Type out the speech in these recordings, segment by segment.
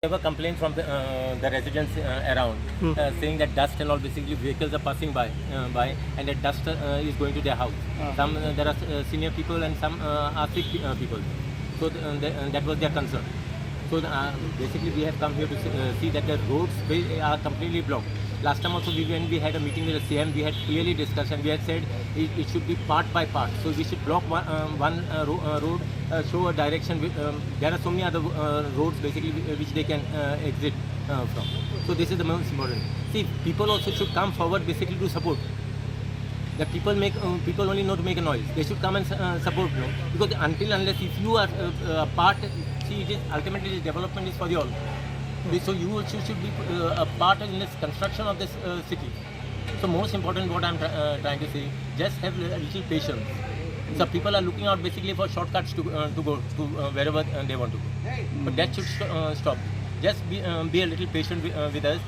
There were complaints from the residents around saying that dust and all, basically vehicles are passing by and that dust is going to their house. Some there are senior people and some are sick people. So that was their concern. So basically we have come here to see that the roads are completely blocked. Last time also when we had a meeting with the CM, we had clearly discussed and we had said it should be part by part. So we should block one road, show a direction. There are so many other roads basically which they can exit from. So this is the most important. See, people also should come forward basically to support. The people only know to make a noise. They should come and support, no? Because unless if you are part, see, it is ultimately the development is for the all. So you also should be a part in this construction of this city. So most important, what I'm trying to say, just have a little patience. So people are looking out basically for shortcuts to go to wherever they want to go. But that should stop. Just be a little patient with us.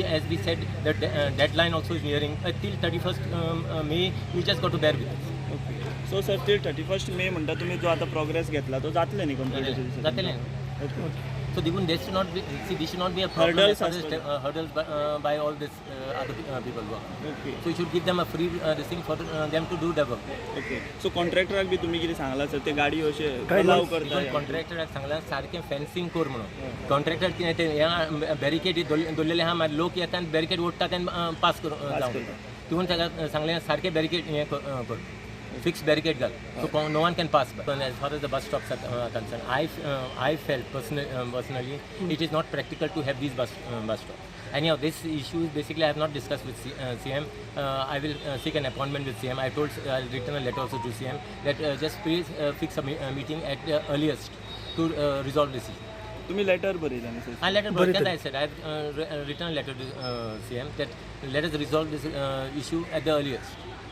As we said, the deadline also is nearing. Till 31st May, you just got to bear with us. Okay. So sir, till 31st May म्हणता तुम्ही जो आता progress घेतला तो जातले नाही complete जातले नाही. So there should not be, see, this should not be a problem hurdles by all this other people work. Okay. So you should give them a free this thing for them to do the work. Okay. So contractor भी तुम्ही किती Sangla sir ते गाडी असे allow करता. Contractor Sangla सारखे fencing core म्हणून. Contractor की ते या barricade दोललेले हा लोक येतात barricade ओढतात आणि पास करून जाऊन. तुम्ही सांगले सारखे barricade कर. Fixed barricade gal, so no one can pass. But as far as the bus stops are concerned, I felt personally it is not practical to have these bus stops. Anyhow, this issue basically I have not discussed with CM. I will seek an appointment with CM. I told I'll return a letter also to CM that just please fix a meeting at the earliest to resolve this issue. तुम्ही letter Barela ना sir. I letter buried. I said I have written a letter to CM that let us resolve this issue at the earliest.